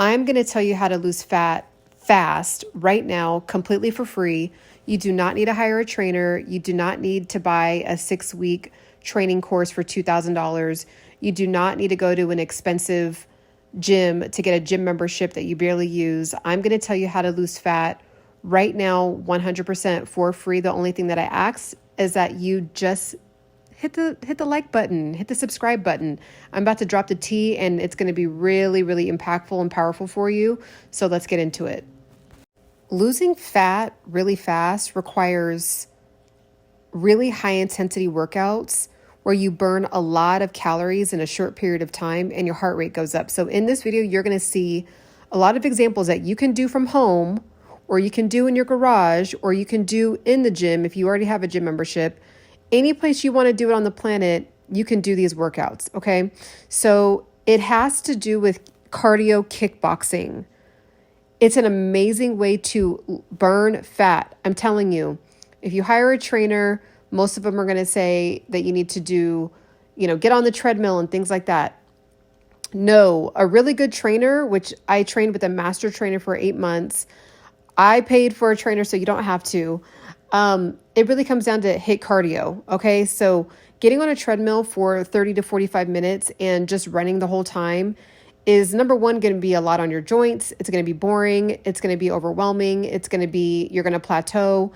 I'm going to tell you how to lose fat fast right now, completely for free. You do not need to hire a trainer. You do not need to buy a 6-week training course for $2,000. You do not need to go to an expensive gym to get a gym membership that you barely use. I'm going to tell you how to lose fat right now, 100% for free. The only thing that I ask is that you just hit the like button, hit the subscribe button. I'm about to drop the T and it's going to be really, really impactful and powerful for you. So let's get into it. Losing fat really fast requires really high intensity workouts where you burn a lot of calories in a short period of time and your heart rate goes up. So in this video, you're going to see a lot of examples that you can do from home, or you can do in your garage, or you can do in the gym if you already have a gym membership. Any place you want to do it on the planet, you can do these workouts, okay? So it has to do with cardio kickboxing. It's an amazing way to burn fat. I'm telling you, if you hire a trainer, most of them are going to say that you need to do, get on the treadmill and things like that. No, a really good trainer, which I trained with a master trainer for 8 months. I paid for a trainer, so you don't have to. It really comes down to HIIT cardio. Okay. So getting on a treadmill for 30 to 45 minutes and just running the whole time is, number one, going to be a lot on your joints. It's going to be boring. It's going to be overwhelming. You're going to plateau,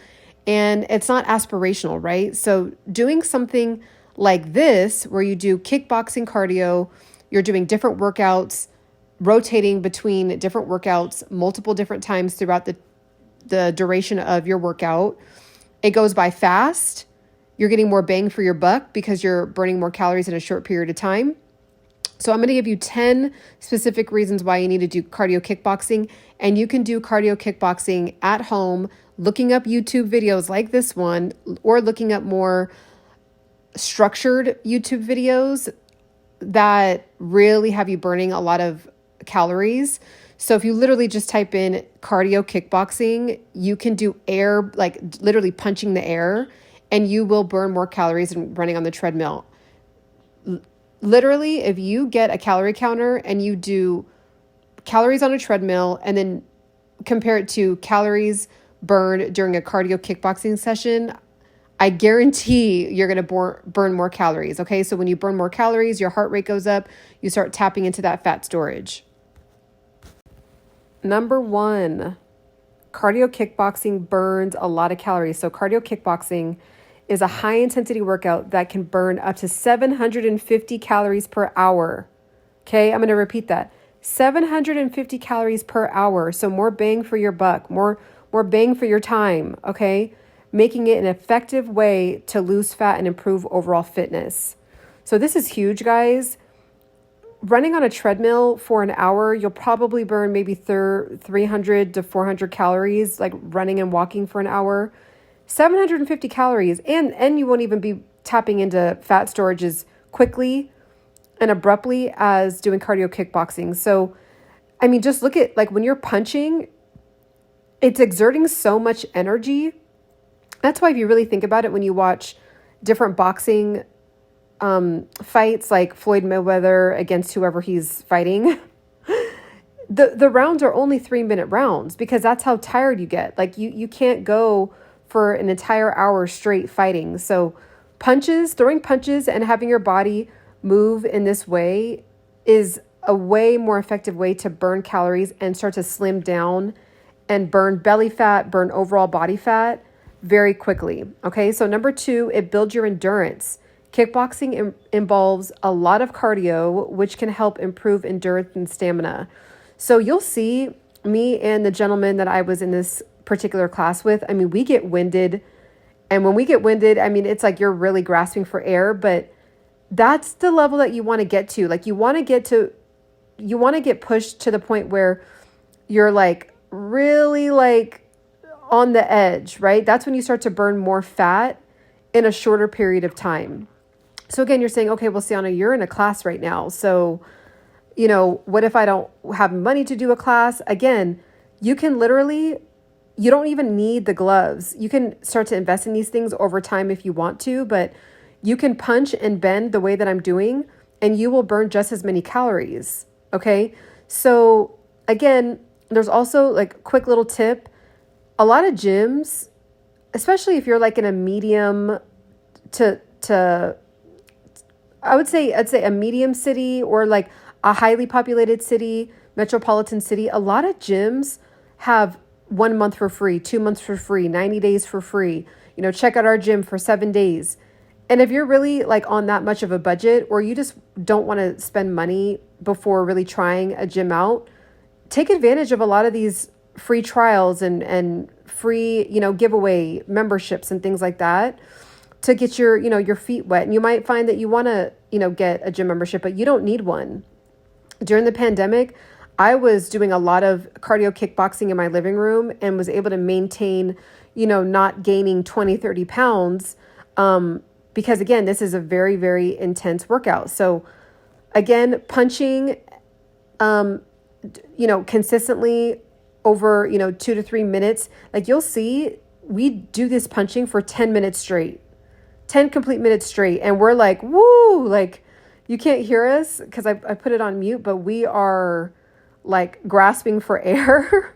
and it's not aspirational, right? So doing something like this, where you do kickboxing cardio, you're doing different workouts, rotating between different workouts multiple different times throughout the duration of your workout. It goes by fast. You're getting more bang for your buck because you're burning more calories in a short period of time. So I'm going to give you 10 specific reasons why you need to do cardio kickboxing. And you can do cardio kickboxing at home, looking up YouTube videos like this one, or looking up more structured YouTube videos that really have you burning a lot of calories. So if you literally just type in cardio kickboxing, you can do air, like literally punching the air, and you will burn more calories than running on the treadmill. Literally, if you get a calorie counter and you do calories on a treadmill and then compare it to calories burned during a cardio kickboxing session, I guarantee you're going to burn more calories. Okay. So when you burn more calories, your heart rate goes up. You start tapping into that fat storage. Number one, cardio kickboxing burns a lot of calories. So cardio kickboxing is a high intensity workout that can burn up to 750 calories per hour. Okay. I'm going to repeat that. 750 calories per hour. So more bang for your buck, more bang for your time. Okay. Making it an effective way to lose fat and improve overall fitness. So this is huge, guys. Running on a treadmill for an hour, you'll probably burn maybe 300 to 400 calories, like running and walking for an hour. 750 calories, and you won't even be tapping into fat storage as quickly and abruptly as doing cardio kickboxing. So, I mean, just look at, like, when you're punching, it's exerting so much energy. That's why, if you really think about it, when you watch different boxing fights, like Floyd Mayweather against whoever he's fighting, the rounds are only 3-minute rounds because that's how tired you get. Like you can't go for an entire hour straight fighting. So throwing punches and having your body move in this way is a way more effective way to burn calories and start to slim down and burn belly fat, burn overall body fat very quickly. Okay. So number two, it builds your endurance. Kickboxing involves a lot of cardio, which can help improve endurance and stamina. So you'll see me and the gentleman that I was in this particular class with, I mean, we get winded. And when we get winded, I mean, it's like you're really grasping for air, but that's the level that you want to get to. Like you want to get pushed to the point where you're like really like on the edge, right? That's when you start to burn more fat in a shorter period of time. So again, you're saying, okay, well, Sienna, you're in a class right now. So, what if I don't have money to do a class? Again, you don't even need the gloves. You can start to invest in these things over time if you want to, but you can punch and bend the way that I'm doing, and you will burn just as many calories. Okay. So again, there's also like quick little tip. A lot of gyms, especially if you're like in a medium to I'd say a medium city or like a highly populated city, metropolitan city, a lot of gyms have 1 month for free, 2 months for free, 90 days for free. Check out our gym for 7 days. And if you're really like on that much of a budget, or you just don't want to spend money before really trying a gym out, take advantage of a lot of these free trials and free, giveaway memberships and things like that to get your feet wet. And you might find that you want to, get a gym membership, but you don't need one. During the pandemic, I was doing a lot of cardio kickboxing in my living room and was able to maintain, not gaining 20, 30 pounds. Because again, this is a very, very intense workout. So again, punching, consistently over, 2 to 3 minutes, like you'll see, we do this punching for 10 minutes straight, 10 complete minutes straight. And we're like, woo, like you can't hear us because I put it on mute, but we are like grasping for air,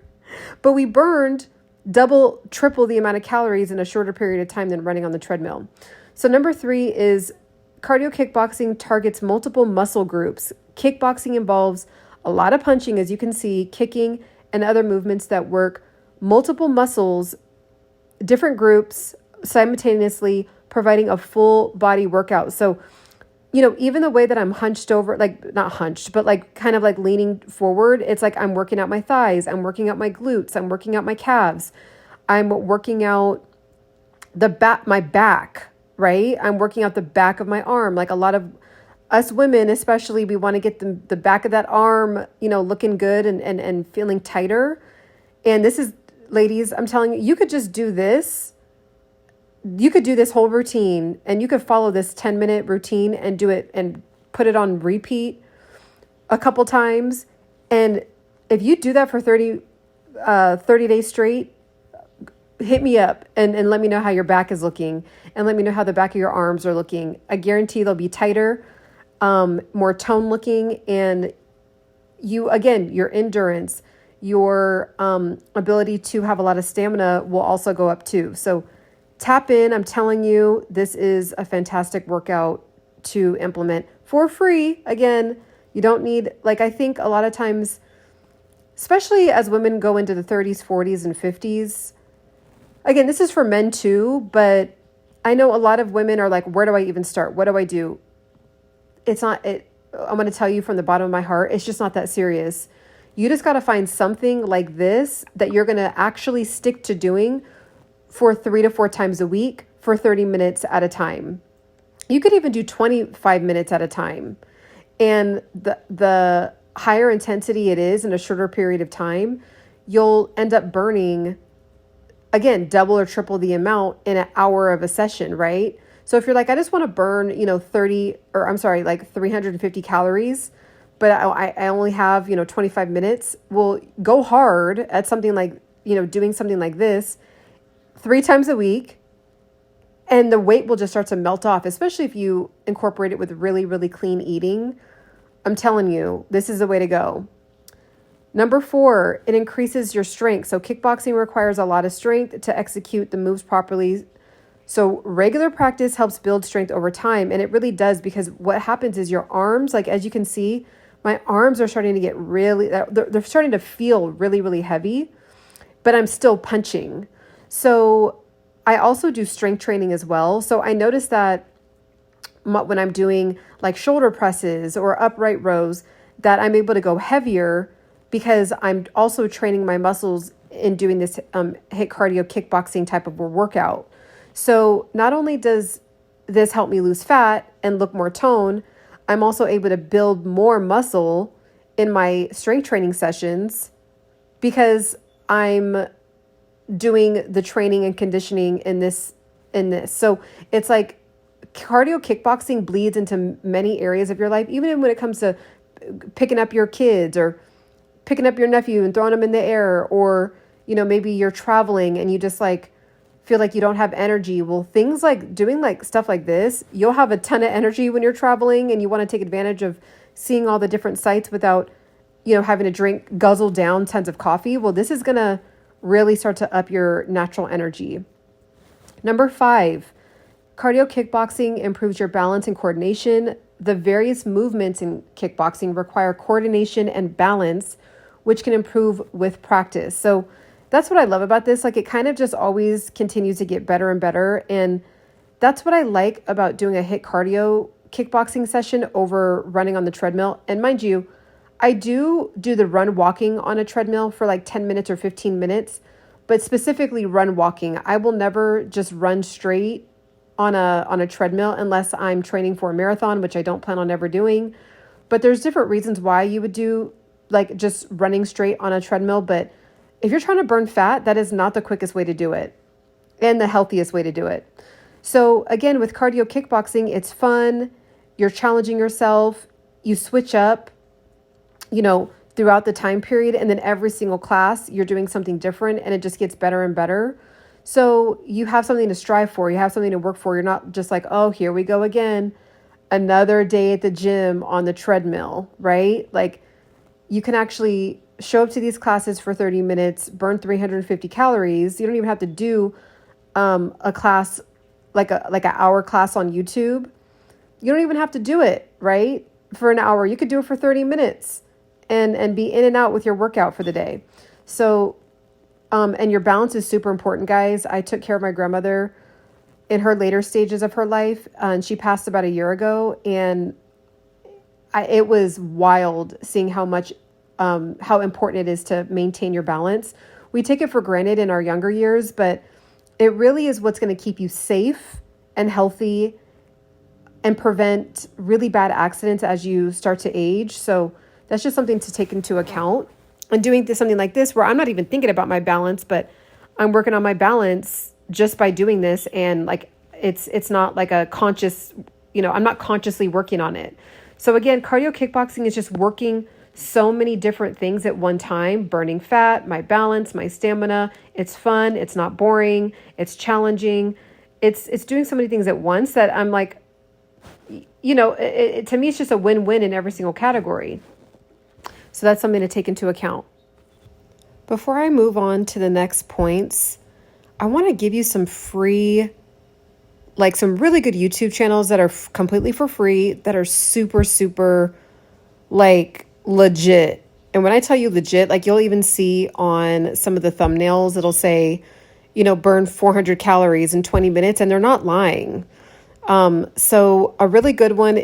but we burned double, triple the amount of calories in a shorter period of time than running on the treadmill. So number 3 is cardio kickboxing targets multiple muscle groups. Kickboxing involves a lot of punching, as you can see, kicking and other movements that work multiple muscles, different groups simultaneously, providing a full body workout. So, even the way that I'm hunched over, like not hunched, but like kind of like leaning forward, it's like I'm working out my thighs, I'm working out my glutes, I'm working out my calves, I'm working out my back, right? I'm working out the back of my arm. Like a lot of us women, especially, we want to get the back of that arm, looking good and feeling tighter. And this is, ladies, I'm telling you, you could just do this. You could do this whole routine and you could follow this 10-minute routine and do it and put it on repeat a couple times. And if you do that for 30 days straight, hit me up and let me know how your back is looking and let me know how the back of your arms are looking. I guarantee they'll be tighter, more tone looking, and your endurance, your ability to have a lot of stamina will also go up too. So tap in. I'm telling you, this is a fantastic workout to implement for free. Again, you don't need, like, I think a lot of times, especially as women go into the 30s, 40s, and 50s, again, this is for men too, but I know a lot of women are like, where do I even start? What do I do? I'm going to tell you from the bottom of my heart, it's just not that serious. You just got to find something like this that you're going to actually stick to doing for 3 to 4 times a week for 30 minutes at a time. You could even do 25 minutes at a time. And the higher intensity it is in a shorter period of time, you'll end up burning, again, double or triple the amount in an hour of a session, right? So if you're like, I just want to burn, 350 calories, but I only have, 25 minutes. Well, go hard at something like, doing something like this 3 times a week, and the weight will just start to melt off, especially if you incorporate it with really, really clean eating. I'm telling you, this is the way to go. Number 4, it increases your strength. So kickboxing requires a lot of strength to execute the moves properly. So regular practice helps build strength over time. And it really does, because what happens is your arms, like as you can see, my arms are starting to get they're starting to feel really, really heavy, but I'm still punching. So I also do strength training as well. So I noticed that when I'm doing like shoulder presses or upright rows, that I'm able to go heavier because I'm also training my muscles in doing this HIIT cardio kickboxing type of workout. So not only does this help me lose fat and look more toned, I'm also able to build more muscle in my strength training sessions because I'm doing the training and conditioning in this. So it's like cardio kickboxing bleeds into many areas of your life, even when it comes to picking up your kids or picking up your nephew and throwing them in the air, or, maybe you're traveling and you just like feel like you don't have energy. Well, things like doing like stuff like this, you'll have a ton of energy when you're traveling and you want to take advantage of seeing all the different sites without, having to guzzle down tons of coffee. Well, this is going to really start to up your natural energy. Number 5, cardio kickboxing improves your balance and coordination. The various movements in kickboxing require coordination and balance, which can improve with practice. So that's what I love about this. Like, it kind of just always continues to get better and better. And that's what I like about doing a HIIT cardio kickboxing session over running on the treadmill. And mind you, I do the run walking on a treadmill for like 10 minutes or 15 minutes, but specifically run walking. I will never just run straight on a treadmill unless I'm training for a marathon, which I don't plan on ever doing. But there's different reasons why you would do like just running straight on a treadmill. But if you're trying to burn fat, that is not the quickest way to do it and the healthiest way to do it. So again, with cardio kickboxing, it's fun. You're challenging yourself. You switch up, throughout the time period. And then every single class, you're doing something different, and it just gets better and better. So you have something to strive for. You have something to work for. You're not just like, oh, here we go again. Another day at the gym on the treadmill, right? Like, you can actually show up to these classes for 30 minutes, burn 350 calories. You don't even have to do a class like an hour class on YouTube. You don't even have to do it, right? For an hour. You could do it for 30 minutes and be in and out with your workout for the day. So, and your balance is super important, guys. I took care of my grandmother in her later stages of her life, and she passed about a year ago. And it was wild seeing how important it is to maintain your balance. We take it for granted in our younger years, but it really is what's going to keep you safe and healthy and prevent really bad accidents as you start to age. So that's just something to take into account. And doing something like this where I'm not even thinking about my balance, but I'm working on my balance just by doing this. And like, it's not like a conscious, I'm not consciously working on it. So again, cardio kickboxing is just working so many different things at one time: burning fat, my balance, my stamina. It's fun. It's not boring. It's challenging. It's doing so many things at once that I'm like, to me, it's just a win-win in every single category. So that's something to take into account. Before I move on to the next points, I want to give you some free, some really good YouTube channels that are completely for free, that are super, super, legit. And when I tell you legit, you'll even see on some of the thumbnails, it'll say, burn 400 calories in 20 minutes, and they're not lying. So a really good one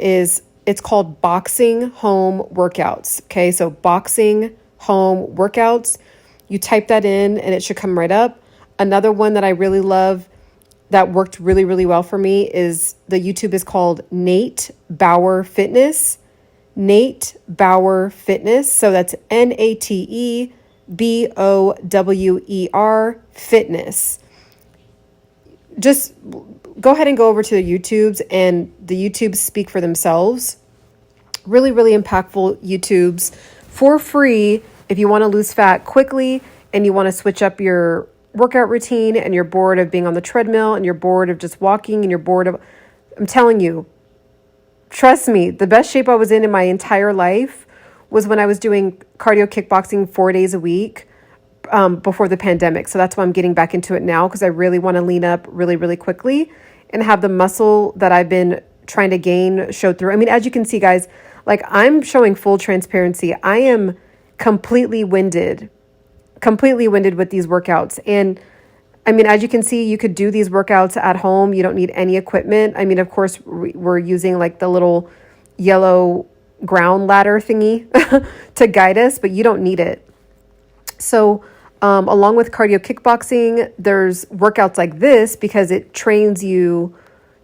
it's called Boxing Home Workouts. Okay. So Boxing Home Workouts, you type that in and it should come right up. Another one that I really love that worked really, really well for me is the YouTube is called Nate Bauer Fitness. Nate Bauer Fitness. So that's NATEBOWER Fitness. Just go ahead and go over to the YouTubes, and the YouTubes speak for themselves. Really, really impactful YouTubes for free if you want to lose fat quickly and you want to switch up your workout routine and you're bored of being on the treadmill and you're bored of just walking and you're bored of, I'm telling you, trust me, the best shape I was in my entire life was when I was doing cardio kickboxing 4 days a week. Before the pandemic. So that's why I'm getting back into it now, because I really want to lean up really, really quickly and have the muscle that I've been trying to gain show through. I mean, as you can see, guys, I'm showing full transparency. I am completely winded with these workouts. And I mean, as you can see, you could do these workouts at home. You don't need any equipment. I mean, of course, we're using the little yellow ground ladder thingy to guide us, but you don't need it. So along with cardio kickboxing, there's workouts like this because it trains you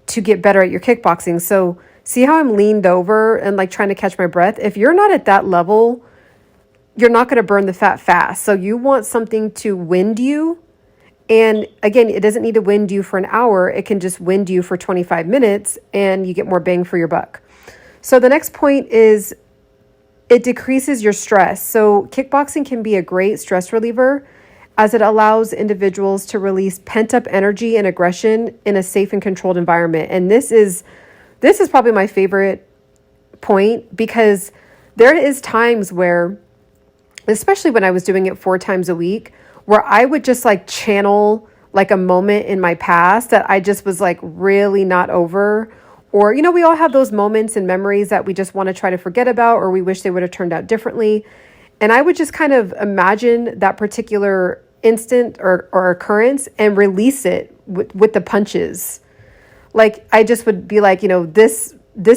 to get better at your kickboxing. So see how I'm leaned over and trying to catch my breath? If you're not at that level, you're not going to burn the fat fast. So you want something to wind you. And again, it doesn't need to wind you for an hour. It can just wind you for 25 minutes and you get more bang for your buck. So the next point is it decreases your stress. So kickboxing can be a great stress reliever as it allows individuals to release pent-up energy and aggression in a safe and controlled environment. And this is probably my favorite point, because there is times where especially when I was doing it 4 times a week, where I would just like channel like a moment in my past that I just was like really not over. Or, you know, we all have those moments and memories that we just want to try to forget about, or we wish they would have turned out differently. And I would just kind of imagine that particular instant or occurrence and release it with the punches. Like I just would be like, you know, this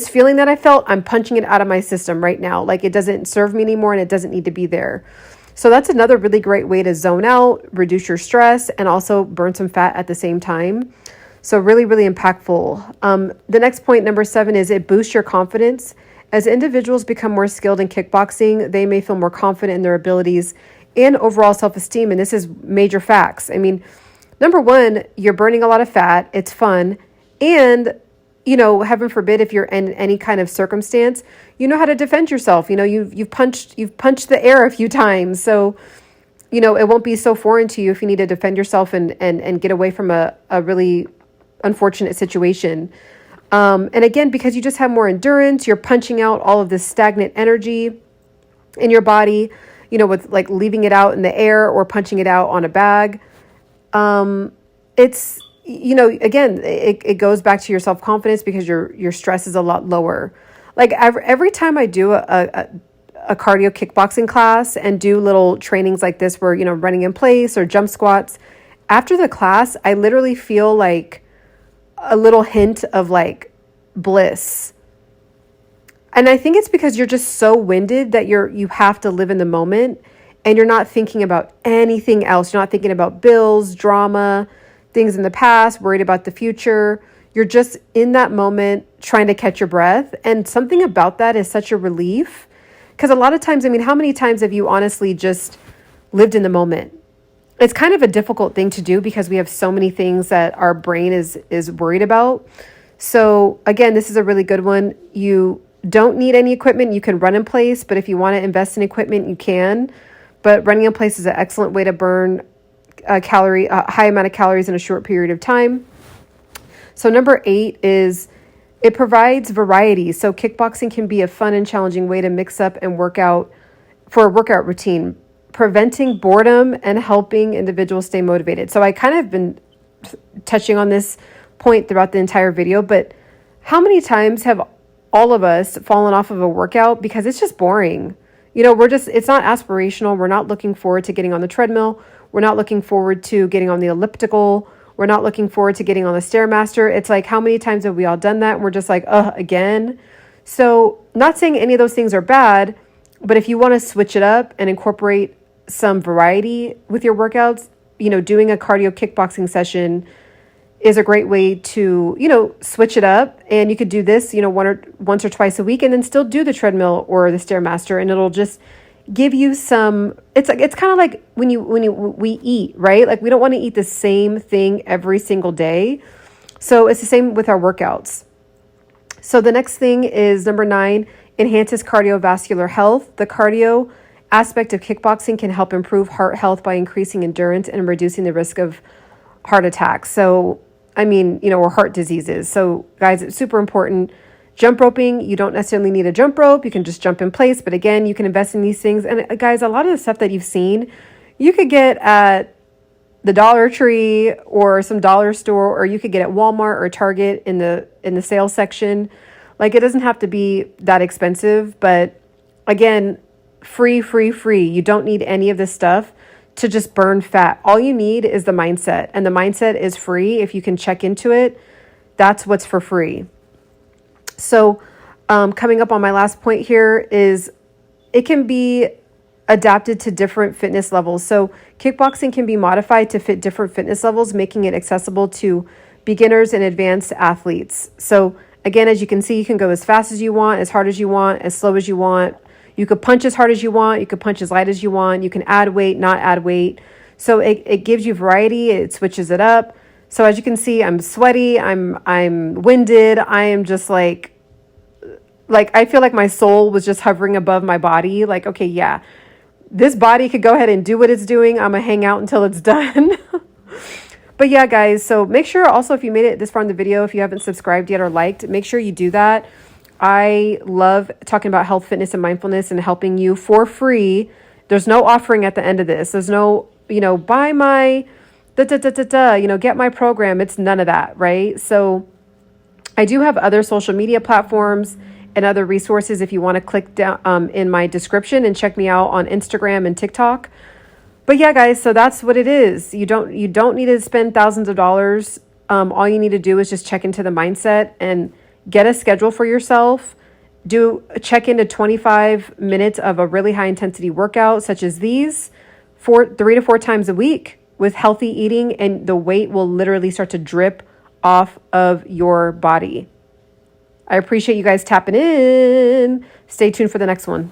feeling that I felt, I'm punching it out of my system right now. Like it doesn't serve me anymore and it doesn't need to be there. So that's another really great way to zone out, reduce your stress, and also burn some fat at the same time. So really, really impactful. The next point, number 7, is it boosts your confidence. As individuals become more skilled in kickboxing, they may feel more confident in their abilities and overall self-esteem. And this is major facts. I mean, number 1, you're burning a lot of fat. It's fun. And, you know, heaven forbid, if you're in any kind of circumstance, you know how to defend yourself. You know, you've punched the air a few times. So, you know, it won't be so foreign to you if you need to defend yourself and get away from a really unfortunate situation. And again, because you just have more endurance, you're punching out all of this stagnant energy in your body, you know, with like leaving it out in the air or punching it out on a bag. It's, you know, again, it goes back to your self-confidence because your stress is a lot lower. Like every time I do a cardio kickboxing class and do little trainings like this where, you know, running in place or jump squats, after the class, I literally feel like a little hint of like bliss. And I think it's because you're just so winded that you have to live in the moment and you're not thinking about anything else. You're not thinking about bills, drama, things in the past, worried about the future. You're just in that moment trying to catch your breath. And something about that is such a relief. Because a lot of times, I mean, how many times have you honestly just lived in the moment? It's kind of a difficult thing to do because we have so many things that our brain is worried about. So again, this is a really good one. You don't need any equipment. You can run in place, but if you want to invest in equipment, you can. But running in place is an excellent way to burn a high amount of calories in a short period of time. So number 8 is it provides variety. So kickboxing can be a fun and challenging way to mix up and work out for a workout routine, preventing boredom and helping individuals stay motivated. So I kind of been touching on this point throughout the entire video, but how many times have all of us fallen off of a workout because it's just boring? You know, it's not aspirational. We're not looking forward to getting on the treadmill. We're not looking forward to getting on the elliptical. We're not looking forward to getting on the Stairmaster. It's like, how many times have we all done that? And we're just like, again. So not saying any of those things are bad, but if you want to switch it up and incorporate some variety with your workouts, you know, doing a cardio kickboxing session is a great way to, you know, switch it up. And you could do this, you know, once or twice a week and then still do the treadmill or the Stairmaster, and it'll just give you some, it's kind of like when we eat, right? Like we don't want to eat the same thing every single day. So it's the same with our workouts. So the next thing is number 9, enhances cardiovascular health. The cardio aspect of kickboxing can help improve heart health by increasing endurance and reducing the risk of heart attacks. So, I mean, you know, or heart diseases. So guys, it's super important. Jump roping, you don't necessarily need a jump rope. You can just jump in place. But again, you can invest in these things. And guys, a lot of the stuff that you've seen, you could get at the Dollar Tree or some dollar store, or you could get at Walmart or Target in the sales section. Like it doesn't have to be that expensive. But again, free. You don't need any of this stuff to just burn fat. All you need is the mindset. And the mindset is free. If you can check into it, that's what's for free. So coming up on my last point here is it can be adapted to different fitness levels. So kickboxing can be modified to fit different fitness levels, making it accessible to beginners and advanced athletes. So again, as you can see, you can go as fast as you want, as hard as you want, as slow as you want. You could punch as hard as you want. You could punch as light as you want. You can add weight, not add weight. So it gives you variety. It switches it up. So as you can see, I'm sweaty. I'm winded. I am just like I feel like my soul was just hovering above my body. Like, okay, yeah, this body could go ahead and do what it's doing. I'm gonna hang out until it's done. But yeah, guys, so make sure also, if you made it this far in the video, if you haven't subscribed yet or liked, make sure you do that. I love talking about health, fitness, and mindfulness and helping you for free There's no offering at the end of this. There's no, buy my, get my program. It's none of that, right? So I do have other social media platforms and other resources if you want to click down in my description and check me out on Instagram and TikTok. But yeah, guys, so that's what it is. You don't need to spend thousands of dollars. All you need to do is just check into the mindset and get a schedule for yourself. Check into 25 minutes of a really high intensity workout, such as these, 3 to 4 times a week with healthy eating, and the weight will literally start to drip off of your body. I appreciate you guys tapping in. Stay tuned for the next one.